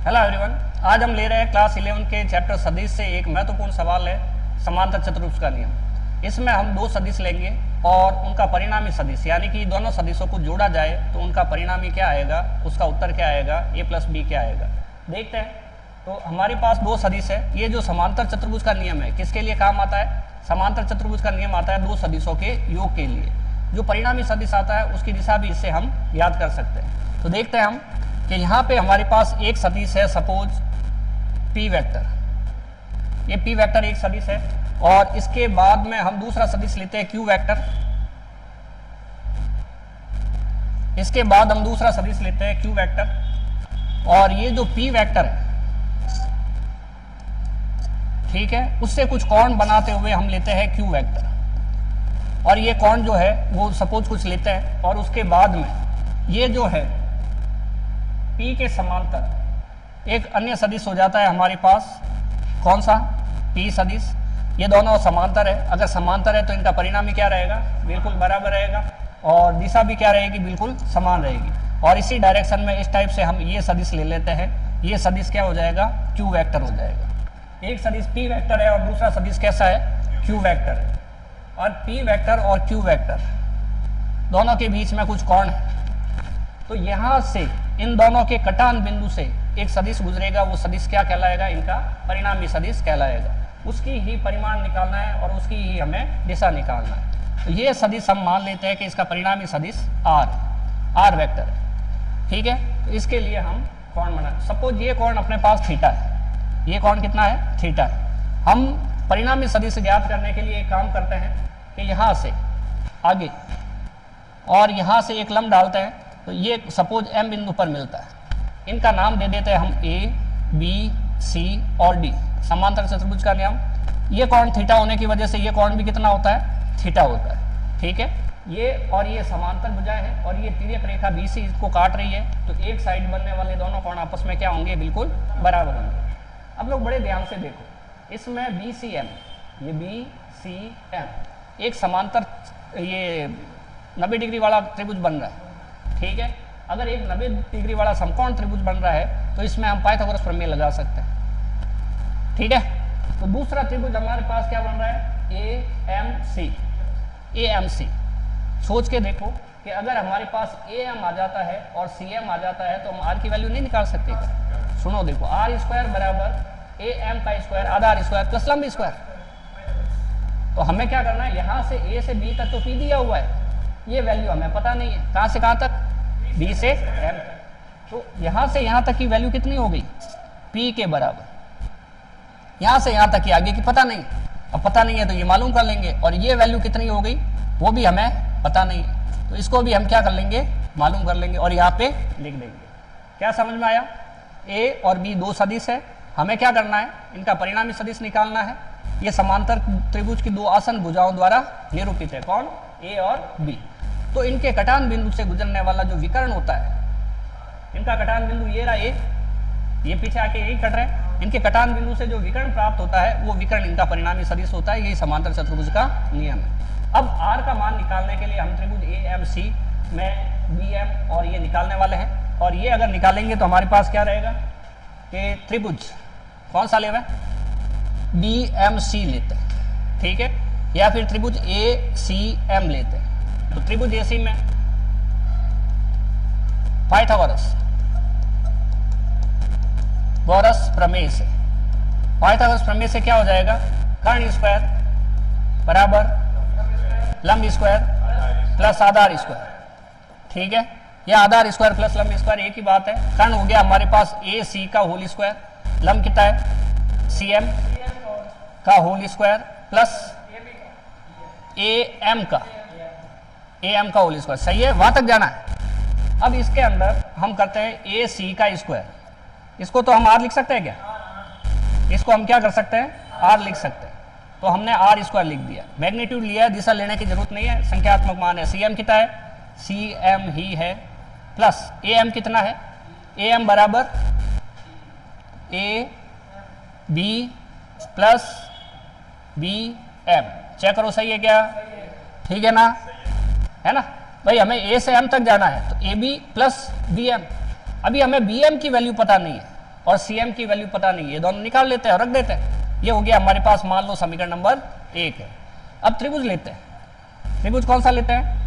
Hello everyone, आज हम ले रहे हैं क्लास 11 के चैप्टर सदिश से एक महत्वपूर्ण सवाल है समांतर चतुर्भुज का नियम। इसमें हम दो सदिश लेंगे और उनका परिणामी सदिश यानी कि दोनों सदिशों को जोड़ा जाए तो उनका परिणामी क्या आएगा, उसका उत्तर क्या आएगा, a + b क्या आएगा। देखते हैं। तो हमारे पास दो सदिश है। ये जो समांतर चतुर्भुज का नियम है किसके लिए काम आता है? समांतर चतुर्भुज का नियम आता है दो सदिशों के योग के लिए। जो परिणामी सदिश आता है उसकी दिशा भी इससे हम याद कर सकते हैं। तो देखते हैं हम कि यहाँ पे हमारे पास एक सदिश है, सपोज p वेक्टर। ये p वेक्टर एक सदिश है और इसके बाद में हम दूसरा सदिश लेते हैं q वेक्टर। इसके बाद हम दूसरा सदिश लेते हैं q वेक्टर और ये जो p वेक्टर है, ठीक है, उससे कुछ कोण बनाते हुए हम लेते हैं q वेक्टर। और ये कोण जो है वो सपोज कुछ लेते हैं और उसके बाद में ये जो है P के समांतर एक अन्य सदिश हो जाता है हमारे पास। कौन सा? P सदिश। ये दोनों समांतर है। अगर समांतर है तो इनका परिणामी क्या रहेगा? बिल्कुल बराबर रहेगा और दिशा भी क्या रहेगी? बिल्कुल समान रहेगी। और इसी डायरेक्शन में इस टाइप से हम ये सदिश ले लेते हैं। ये सदिश क्या हो जाएगा? Q वेक्टर हो जाएगा। एक सदिश P वेक्टर है और दूसरा सदिश कैसा है? Q वेक्टर है। और P वेक्टर और Q वेक्टर दोनों के बीच में कुछ कोण है। तो यहाँ से इन दोनों के कटान बिंदु से एक सदिश गुजरेगा। वो सदिश क्या कहलाएगा? इनका परिणामी सदिश कहलाएगा। उसकी ही परिमाण निकालना है और उसकी ही हमें दिशा निकालना है। तो ये सदिश हम मान लेते हैं कि इसका परिणामी सदिश r वेक्टर है। ठीक है, तो इसके लिए हम कोण बना। सपोज ये कोण अपने पास थीटा है। ये कोण कितना है? थीटा है। हम परिणामी सदिश ज्ञात करने के लिए एक काम करते हैं कि यहाँ से आगे और यहाँ से एक लंब डालते हैं। तो ये सपोज m बिंदु पर मिलता है। इनका नाम दे देते हैं हम a, b, c और d। समांतर चतुर्भुज का नियम। ये कोण थीटा होने की वजह से ये कोण भी कितना होता है? थीटा होता है। ठीक है, ये और ये समांतर भुजाएं हैं और ये तिर्यक रेखा बी से इसको काट रही है। तो एक साइड बनने वाले दोनों कोण आपस में क्या होंगे? बिल्कुल बराबर होंगे। अब लोग बड़े ध्यान से देखो, इसमें BCM, ये BCM एक समांतर ये 90 डिग्री वाला त्रिभुज बन रहा है। ठीक है, अगर एक 90 डिग्री वाला समकोण त्रिभुज बन रहा है तो इसमें हम पाइथागोरस प्रमेय लगा सकते हैं। ठीक है, तो दूसरा त्रिभुज हमारे पास क्या बन रहा है? AMC। सोच के देखो कि अगर हमारे पास AM आ जाता है और CM आ जाता है तो हम R की वैल्यू नहीं निकाल सकते क्या? सुनो देखो, r² बराबर AM का स्क्वायर आधा r² प्लस लंब स्क्वायर। तो हमें क्या करना है? यहाँ से A से B तक तो P दिया हुआ है, ये वैल्यू हमें पता नहीं है। कहाँ से कहाँ तक? B से M। तो यहाँ से यहाँ तक की वैल्यू कितनी हो गई? P के बराबर। यहाँ से यहाँ तक की आगे की पता नहीं। अब पता नहीं है तो ये मालूम कर लेंगे। और ये वैल्यू कितनी हो गई वो भी हमें पता नहीं है, तो इसको भी हम क्या कर लेंगे? मालूम कर लेंगे और यहाँ पे लिख देंगे। क्या समझ में आया? A और B दो सदिश है। हमें क्या करना है? इनका परिणामी सदिश निकालना है। ये समांतर त्रिभुज की दो आसन भुजाओं द्वारा निरूपित है। कौन? A और B। तो इनके कटान बिंदु से गुजरने वाला जो विकर्ण होता है, इनका कटान बिंदु ये रहा A, ये पीछे आके यही कट रहे हैं। इनके कटान बिंदु से जो विकर्ण प्राप्त होता है वो विकर्ण इनका परिणामी सदिश होता है। यही समांतर चतुर्भुज का नियम है। अब r का मान निकालने के लिए हम त्रिभुज AMC में BM और ये निकालने वाले हैं। और ये अगर निकालेंगे तो हमारे पास क्या रहेगा कि त्रिभुज कौन सा ले हुआ है? BMC लेते हैं। ठीक है, या फिर त्रिभुज ACM लेते हैं। तो त्रिभुज AC में पाइथागोरस प्रमेय से, पाइथागोरस प्रमेय से क्या हो जाएगा? कर्ण स्क्वायर बराबर लंब स्क्वायर प्लस आधार स्क्वायर। ठीक है, यह आधार स्क्वायर प्लस लंब स्क्वायर एक ही बात है। कर्ण हो गया हमारे पास AC का होल स्क्वायर, लंब कितना है? CM का होल स्क्वायर प्लस AM का होल स्क्वायर। सही है, वहां तक जाना है। अब इसके अंदर हम करते हैं AC का स्क्वायर। इसको तो हम R लिख सकते हैं क्या? इसको हम क्या कर सकते हैं? R लिख सकते हैं। तो हमने R² लिख दिया, मैग्नीट्यूड लिया, दिशा लेने की जरूरत नहीं है, संख्यात्मक मान है। CM कितना है? CM ही है प्लस AM कितना है? AM बराबर AB प्लस BM। चेक करो सही है क्या? ठीक है ना? है ना भाई? हमें A से M तक जाना है तो AB प्लस BM। अभी हमें BM की वैल्यू पता नहीं है और CM की वैल्यू पता नहीं, ये दोनों निकाल लेते हैं और रख देते हैं। ये हो गया हमारे पास मान लो समीकरण नंबर 1 है। अब त्रिभुज लेते हैं। त्रिभुज कौन सा लेते हैं?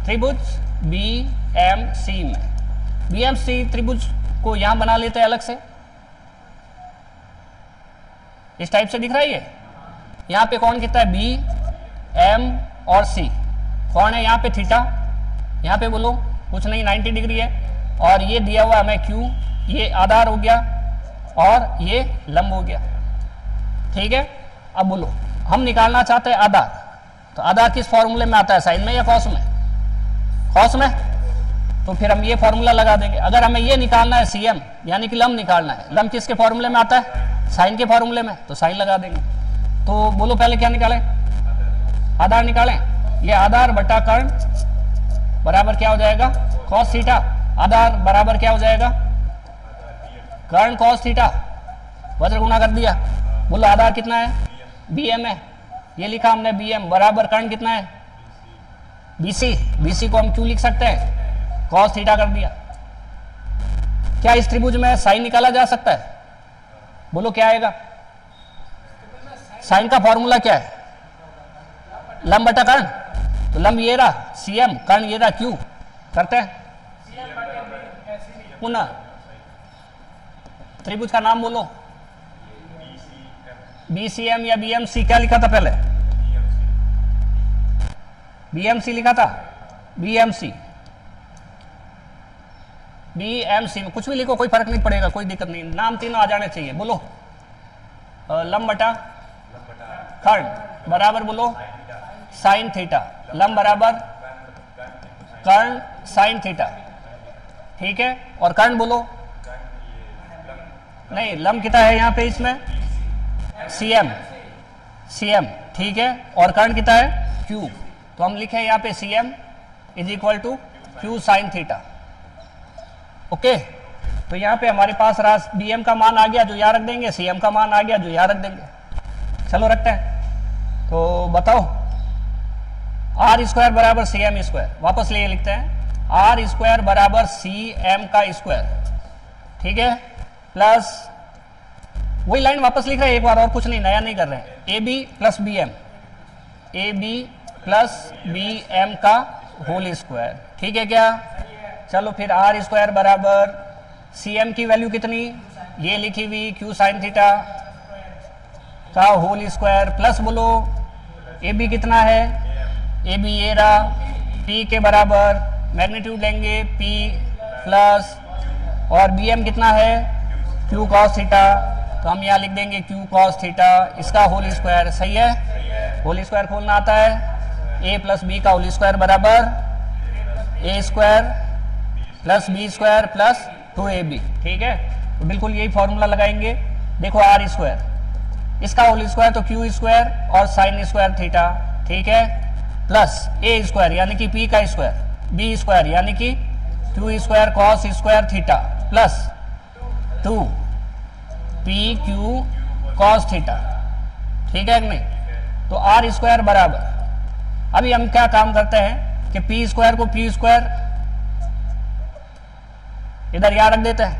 त्रिभुज BMC में। BMC त्रिभुज को यहां बना लेते हैं अलग से, इस टाइप से दिख रहा है ये। यहां पे कौन कितना है? B, M और C। कौन है यहाँ पे? थीटा। यहाँ पे बोलो कुछ नहीं, 90 डिग्री है। और ये दिया हुआ हमें Q, ये आधार हो गया और ये लंब हो गया। ठीक है, अब बोलो हम निकालना चाहते हैं आधार, तो आधार किस फॉर्मूले में आता है? साइन में या कॉस में? कॉस में। तो फिर हम ये फॉर्मूला लगा देंगे। अगर हमें ये निकालना है CM यानी कि लंब निकालना है, लंब किसके फॉर्मूले में आता है? साइन के फॉर्मूले में, तो साइन लगा देंगे। तो बोलो पहले क्या निकालें? आधार निकालें। ये आधार बटा कर्ण बराबर क्या हो जाएगा? Cos theta. आधार बराबर क्या हो जाएगा? कर्ण कॉस थीटा। वज्र गुणा कर दिया। बोलो आधार कितना है? BM है, ये लिखा हमने BM बराबर कर्ण कितना है? BC। BC को हम क्यों लिख सकते हैं? कॉस थीटा कर दिया। क्या इस त्रिभुज में साइन निकाला जा सकता है? बोलो क्या आएगा? साइन का फॉर्मूला क्या है? लंब बटा कर्ण। तो लंब ये रहा CM, कर्ण ये रहा Q। करते हैं पुनः। त्रिभुज का नाम बोलो। BCM या BMC। क्या लिखा था पहले? BMC लिखा था। BMC में कुछ भी लिखो, कोई फर्क नहीं पड़ेगा, कोई दिक्कत नहीं, नाम तीनों आ जाने चाहिए। बोलो लंब बटा कर्ण बराबर बोलो साइन थीटा। लंब बराबर कर्ण साइन थीटा। ठीक है, और कर्ण बोलो नहीं, लंब कितना है यहाँ पे इसमें? CM। ठीक है, और कर्ण कितना है? Q। तो हम लिखे यहाँ पे CM is equal to Q sine theta. Okay, तो यहाँ पे हमारे पास BM का मान आ गया जो यहाँ रख देंगे, CM का मान आ गया जो यहाँ रख देंगे। चलो रखते हैं। तो बताओ R स्क्वायर बराबर CM स्क्वायर, वापस लिए लिखते हैं R स्क्वायर बराबर CM का स्क्वायर। ठीक है, प्लस वही लाइन वापस लिख रहे हैं एक बार, और कुछ नहीं, नया नहीं कर रहे हैं। AB plus BM, AB plus BM का होल स्क्वायर। ठीक है क्या? चलो फिर R स्क्वायर बराबर CM की वैल्यू कितनी? ये लिखी हुई Q साइन थीटा का होल स्क्वायर, प्लस बोलो AB कितना है? AB ये रहा P के बराबर, मैग्नीट्यूड लेंगे P प्लस, और BM कितना है? Q cos theta. तो हम यहाँ लिख देंगे Q cos थीटा, इसका होल स्क्वायर। सही है, होल स्क्वायर खोलना आता है। A प्लस B का होल स्क्वायर बराबर A square plus B square plus 2AB। ठीक है, तो बिल्कुल यही फॉर्मूला लगाएंगे। देखो R स्क्वायर, इसका होल स्क्वायर तो Q स्क्वायर और साइन स्क्वायर थीटा। ठीक है, प्लस A स्क्वायर यानी कि P का स्क्वायर, B स्क्वायर यानी कि Q square cos square theta, plus 2PQ cos theta. ठीक है कि नहीं? तो R स्क्वायर बराबर, अभी हम क्या काम करते हैं कि P स्क्वायर को P स्क्वायर इधर यहाँ रख देते हैं,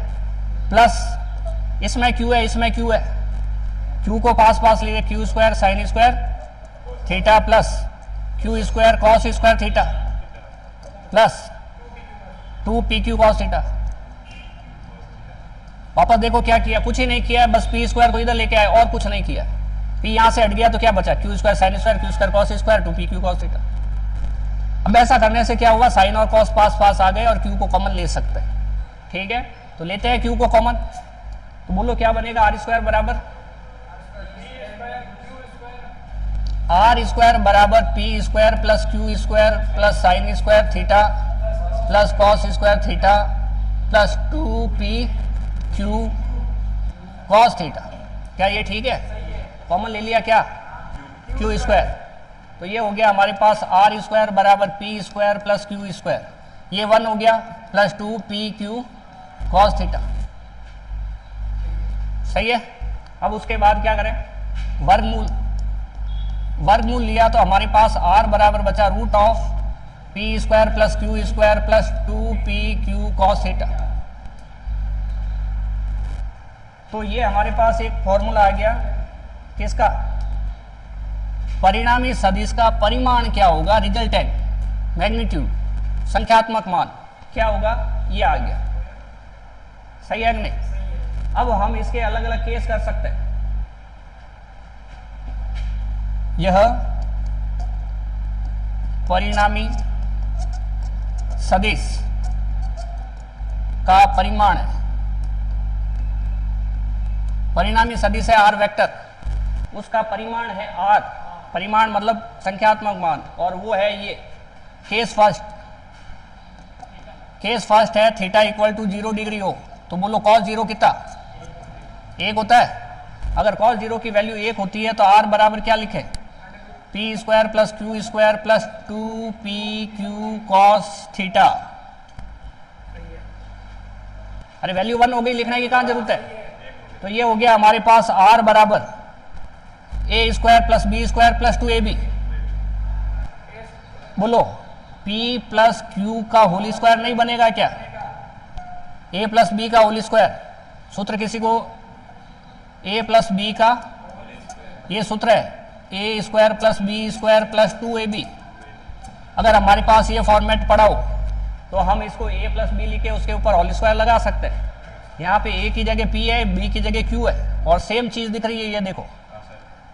प्लस इसमें Q है, इसमें Q है, Q को पास पास लिए Q square sine square theta plus Q square cos square theta plus 2PQ cos theta. वापस देखो क्या किया? कुछ ही नहीं किया, बस P स्क्वायर को इधर लेके आए और कुछ नहीं किया। P यहाँ से हट गया तो क्या बचा? Q square sine square Q square cos square 2PQ cos theta. अब ऐसा करने से क्या हुआ? साइन और cos पास पास आ गए और Q को कॉमन ले सकते हैं। ठीक है, तो लेते हैं Q को कॉमन। तो बोलो क्या बनेगा? R स्क्वायर बराबर P square plus Q square plus sine square theta plus cos square theta plus 2PQ cos theta. क्या ये ठीक है? कॉमन ले लिया क्या? Q square. तो ये हो गया हमारे पास R स्क्वायर बराबर P square plus Q square, ये 1 हो गया, प्लस 2PQ cos थीटा। सही है। अब उसके बाद क्या करें? वर्गमूल। वर्गमूल लिया तो हमारे पास R बराबर बचा root of P square plus Q square plus 2pq cos theta. तो ये हमारे पास एक फॉर्मूला आ गया किसका, परिणामी सदिश का परिमाण क्या होगा, रिजल्टेंट मैग्नीट्यूड, संख्यात्मक मान क्या होगा, ये आ गया। सही है कि नहीं। अब हम इसके अलग अलग केस कर सकते हैं। यह परिणामी सदिश का परिमाण है, परिणामी सदिश है आर वेक्टर, उसका परिमाण है आर, परिमाण मतलब संख्यात्मक मान, और वो है ये केस फर्स्ट। केस फर्स्ट है थीटा इक्वल टू 0 डिग्री हो, तो बोलो कॉस 0 कितना, 1 होता है। अगर कॉस 0 की वैल्यू 1 होती है तो आर बराबर क्या लिखे, p square plus Q square plus 2pq cos theta. अरे वैल्यू 1 हो गई, लिखने की कहां जरूरत है। तो ये हो गया हमारे पास आर बराबर a square plus b square plus 2ab। बोलो p प्लस क्यू का होल स्क्वायर नहीं बनेगा क्या, a प्लस बी का होल स्क्वायर, सूत्र किसी को a प्लस बी का, ये सूत्र है a square plus b square plus 2ab। अगर हमारे पास ये फॉर्मेट पड़ा हो तो हम इसको a प्लस बी लिखे उसके ऊपर होल स्क्वायर लगा सकते हैं। यहाँ पे a की जगह p है, b की जगह q है, और सेम चीज दिख रही है ये देखो।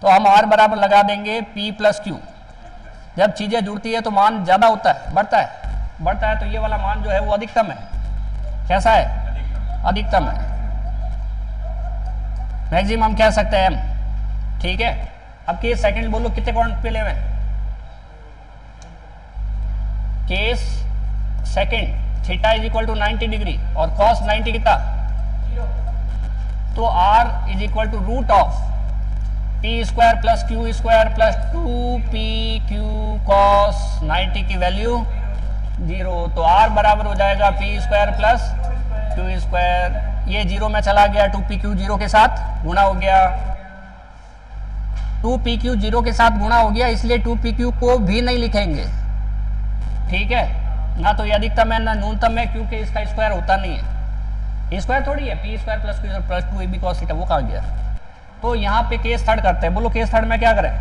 तो हम r बराबर लगा देंगे p प्लस क्यू। जब चीजें जुड़ती है तो मान ज्यादा होता है, बढ़ता है, तो ये वाला मान जो है वो अधिकतम है। कैसा है, अधिकतम है। मैक्सिमम कह सकते हैं हम, ठीक है। अब केस सेकंड बोलो कितने कौन पे ले हुए, case second theta is equal to 90 degree और कॉस 90 कितना, तो r is equal to root of P square plus Q square plus 2pq cos 90 की वैल्यू 0। तो r बराबर हो जाएगा P square plus Q square, ये 0 में चला गया, 2pq 0 के साथ गुणा हो गया, 2pq 0 के साथ गुणा हो गया, इसलिए 2pq को भी नहीं लिखेंगे, ठीक है ना। तो ये अधिकतम है ना न्यूनतम है, क्योंकि इसका स्क्वायर होता नहीं है, स्क्वायर थोड़ी है, P square plus Q plus 2ab cos theta, वो कहाँ गया। तो यहाँ पे केस थर्ड करते हैं। बोलो केस थर्ड में क्या करें,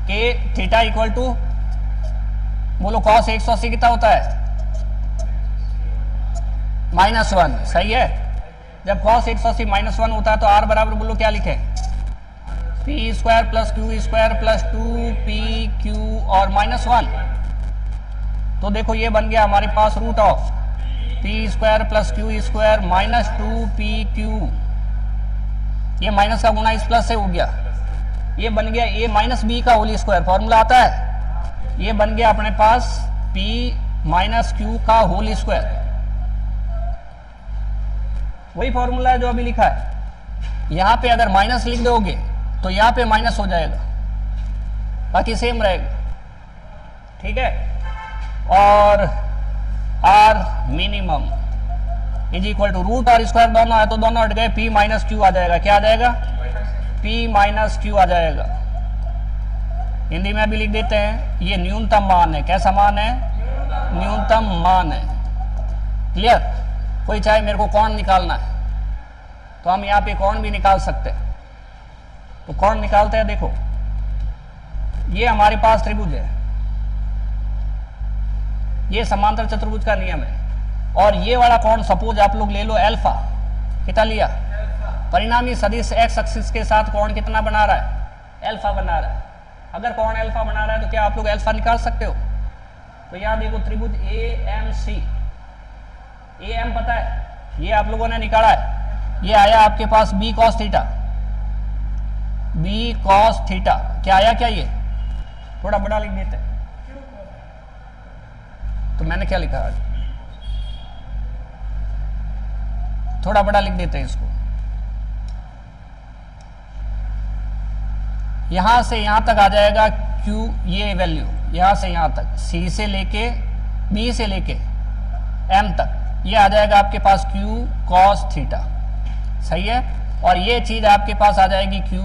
के थीटा इक्वल टू, बोलो कॉस 180 कितना होता है, -1। सही है। जब cos 180 -1 होता है तो r बराबर बोलो क्या लिखे, p square plus Q square plus 2pq और -1। तो देखो ये बन गया हमारे पास root of P square plus Q square minus 2pq, ये माइनस का गुणा इस प्लस से हो गया, ये बन गया a माइनस बी का होल स्क्वायर, फॉर्मूला आता है। ये बन गया अपने पास p माइनस क्यू का होल स्क्वायर, वही फॉर्मूला है जो अभी लिखा है। यहां पे अगर माइनस लिख दोगे तो यहां पे माइनस हो जाएगा, बाकी सेम रहेगा, ठीक है। और R minimum is equal to root R square, दोनों है तो दोनों हट गए, पी माइनस क्यू आ जाएगा। क्या आ जाएगा, पी माइनस क्यू आ जाएगा। हिंदी में भी लिख देते हैं, ये न्यूनतम मान है। कैसा मान है, न्यूनतम मान है। क्लियर। कोई चाहे मेरे को कौन निकालना है तो हम यहाँ पे कौन भी निकाल सकते हैं। तो कौन निकालते हैं, देखो ये हमारे पास त्रिभुज है, ये समांतर चतुर्भुज का नियम है। और ये वाला कौन, सपोज आप लोग ले लो अल्फा, कितना लिया, परिणामी सदिश एक्स एक्सिस के साथ कौन कितना बना रहा है, अल्फा बना रहा है। अगर कौन अल्फा बना रहा है तो क्या आप लोग अल्फा निकाल सकते हो। तो यहाँ देखो त्रिभुज A M C, A M पता है, ये आप लोगों ने निकाला है, ये आया आपके पास b cos theta, b cos theta क्या आया, क्या ये थोड़ा बड़ा लिख देते हैं। तो मैंने क्या लिखा, थोड़ा बड़ा लिख देते हैं इसको। यहां से यहां तक आ जाएगा Q, ये वैल्यू यहां से यहां तक, C से लेके B से लेके M तक, ये आ जाएगा आपके पास Q cos थीटा। सही है। और ये चीज आपके पास आ जाएगी Q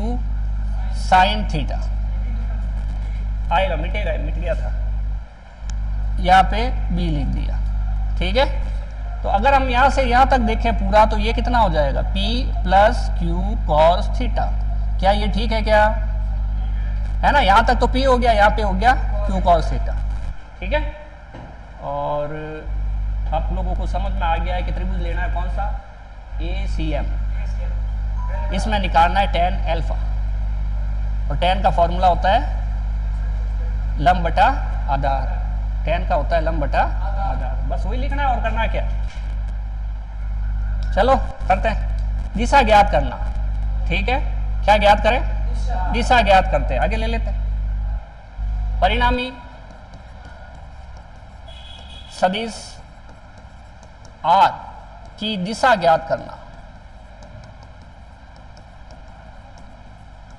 sin थीटा। आएगा, मिटेगा, मिट गया था, यहाँ पे बी लिख दिया। ठीक है, तो अगर हम यहाँ से यहाँ तक देखें पूरा तो ये कितना हो जाएगा, P plus Q cos theta. क्या ये ठीक है क्या, है ना? यहाँ तक तो P हो गया, यहाँ पे हो गया क्यू कॉस थीटा। ठीक है, और आप लोगों को समझ में आ गया है कि त्रिभुज लेना है कौन सा, ACM। इसमें निकालना है tan अल्फा, और tan का फॉर्मूला होता है लंब बटा आधार। tan का होता है लंब बटा आधार, बस वही लिखना है और करना है क्या। चलो करते हैं, दिशा ज्ञात करना। ठीक है, क्या ज्ञात करें, दिशा ज्ञात करते हैं, आगे ले लेते हैं। परिणामी सदिश R की दिशा ज्ञात करना।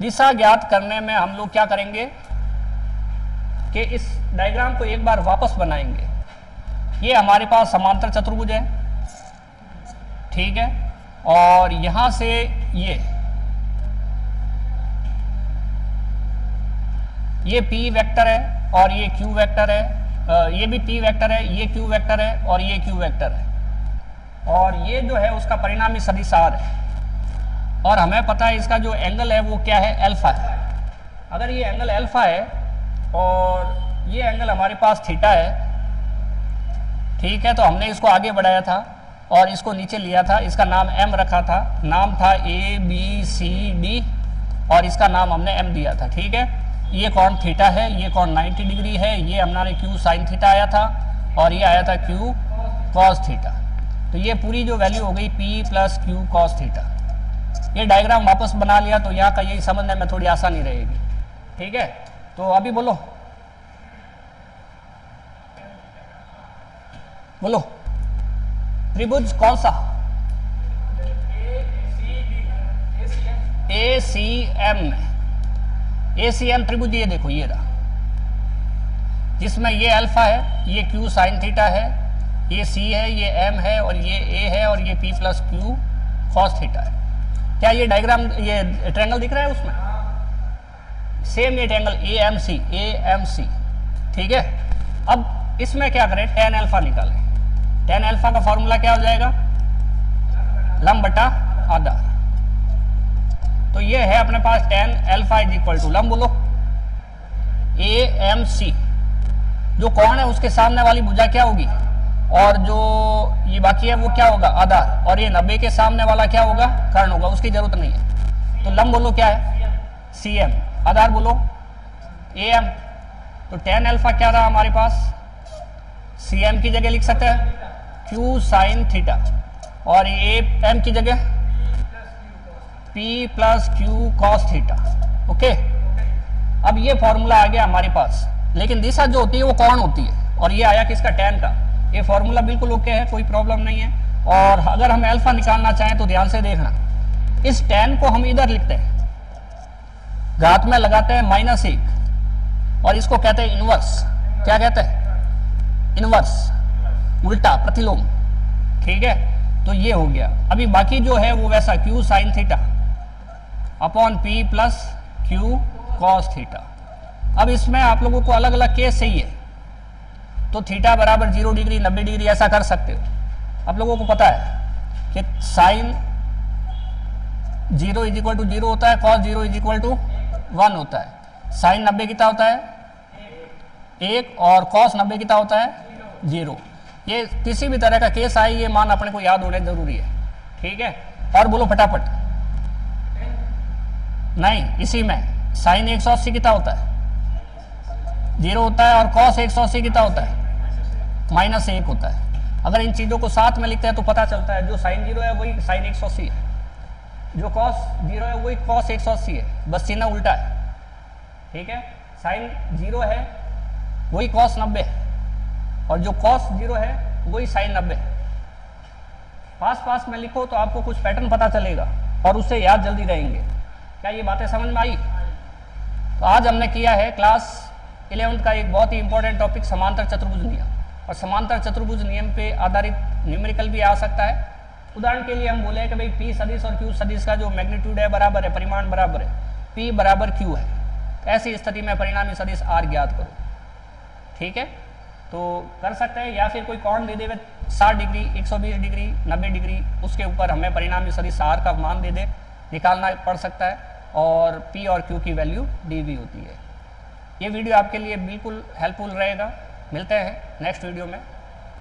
दिशा ज्ञात करने में हम लोग क्या करेंगे कि इस डायग्राम को एक बार वापस बनाएंगे। ये हमारे पास समांतर चतुर्भुज है, ठीक है, और यहां से ये P वेक्टर है और ये Q वेक्टर है, ये भी P वेक्टर है, ये Q वेक्टर है और ये Q वेक्टर है, और ये जो है उसका परिणामी सदिश R है, और हमें पता है इसका जो एंगल है वो क्या है, अल्फा है। अगर ये एंगल अल्फा है और ये एंगल हमारे पास थीटा है, ठीक है, तो हमने इसको आगे बढ़ाया था और इसको नीचे लिया था, इसका नाम M रखा था, नाम था ABCD और इसका नाम हमने M दिया था। ठीक है, ये कोण थीटा है, ये कोण 90 डिग्री है, ये हमारे Q साइन थीटा आया था और ये आया था Q कॉस थीटा। तो ये पूरी जो वैल्यू हो गई P plus Q cos theta. ये डायग्राम वापस बना लिया तो यहाँ का यही समझने में थोड़ी आसानी रहेगी। ठीक है, तो अभी बोलो बोलो त्रिभुज कौन सा, ACM। ACM त्रिभुज ये देखो, ये रहा, जिसमें ये अल्फा है, ये Q साइन थीटा है, ये C है, ये M है और ये A है और ये P plus Q cos theta है। क्या ये डायग्राम, ये ट्रायंगल दिख रहा है उसमें, सेम ये ट्रायंगल AMC। ठीक है, अब इसमें क्या करें, tan अल्फा निकालें। tan अल्फा का फॉर्मूला क्या हो जाएगा, लंब बटा आधार। तो ये है अपने पास tan alpha is equal to, लंब बोलो AMC, जो कोण है उसके सामने वाली भुजा क्या होगी, और जो ये बाकी है वो क्या होगा, आधार, और ये 90 के सामने वाला क्या होगा, कर्ण होगा, उसकी जरूरत नहीं है। तो लंब बोलो क्या है, CM, आधार बोलो AM। तो tan अल्फा क्या रहा हमारे पास, CM की जगह लिख सकते हैं Q साइन थीटा, और ये M की जगह P plus Q cos theta. Okay, अब ये फॉर्मूला आ गया हमारे पास, लेकिन दिशा जो होती है वो कौन होती है, और ये आया किसका, tan का। ये फॉर्मूला बिल्कुल ओके है, कोई प्रॉब्लम नहीं है। और अगर हम अल्फा निकालना चाहें तो ध्यान से देखना, इस tan को हम इधर लिखते हैं, घात में लगाते हैं -1 और इसको कहते हैं इनवर्स। क्या कहते हैं, इनवर्स, उल्टा, प्रतिलोम। ठीक है, तो ये हो गया। अभी बाकी जो है वो वैसा Q sine theta upon P plus Q cos theta. अब इसमें आप लोगों को अलग अलग केस चाहिए, तो थीटा बराबर 0 डिग्री 90 डिग्री ऐसा कर सकते हो। आप लोगों को पता है कि साइन 0 इज इक्वल टू 0 होता है, कॉस 0 इज इक्वल टू 1 होता है। साइन 90 कितना होता है 1 और कॉस 90 कितना होता है 0। ये किसी भी तरह का केस आए ये मान अपने को याद होने जरूरी है। ठीक है, और बोलो फटाफट। नहीं, इसी में साइन 180 कितना होता है 0 होता है, और कॉस 180 कितना होता है -1 होता है। अगर इन चीज़ों को साथ में लिखते हैं तो पता चलता है जो साइन 0 है वही साइन 180 है, जो कॉस 0 है वही कॉस 180 है, बस चिन्ह उल्टा है। ठीक है, साइन 0 है वही कॉस 90 है, और जो कॉस 0 है वही साइन 90। पास में लिखो तो आपको कुछ पैटर्न पता चलेगा और उससे याद जल्दी रहेंगे। क्या ये बातें समझ में आई? तो आज हमने किया है क्लास 11th का एक बहुत ही इंपॉर्टेंट टॉपिक समांतर चतुर्भुज नियम, और समांतर चतुर्भुज नियम पे आधारित न्यूमेरिकल भी आ सकता है। उदाहरण के लिए हम बोले कि भाई P सदिश और Q सदिश का जो मैग्नीट्यूड है बराबर है, परिमाण बराबर है, P बराबर Q है, ऐसी स्थिति में परिणामी सदिश आर ज्ञात करो। ठीक है, तो कर सकते हैं, या फिर कोई कोण दे देवे 60 डिग्री, 120 डिग्री, 90 डिग्री, उसके ऊपर हमें परिणामी सदिश आर का मान दे दे, निकालना पड़ सकता है, और पी और क्यू की वैल्यू डी वी होती है। ये वीडियो आपके लिए बिल्कुल हेल्पफुल रहेगा। मिलते हैं नेक्स्ट वीडियो में।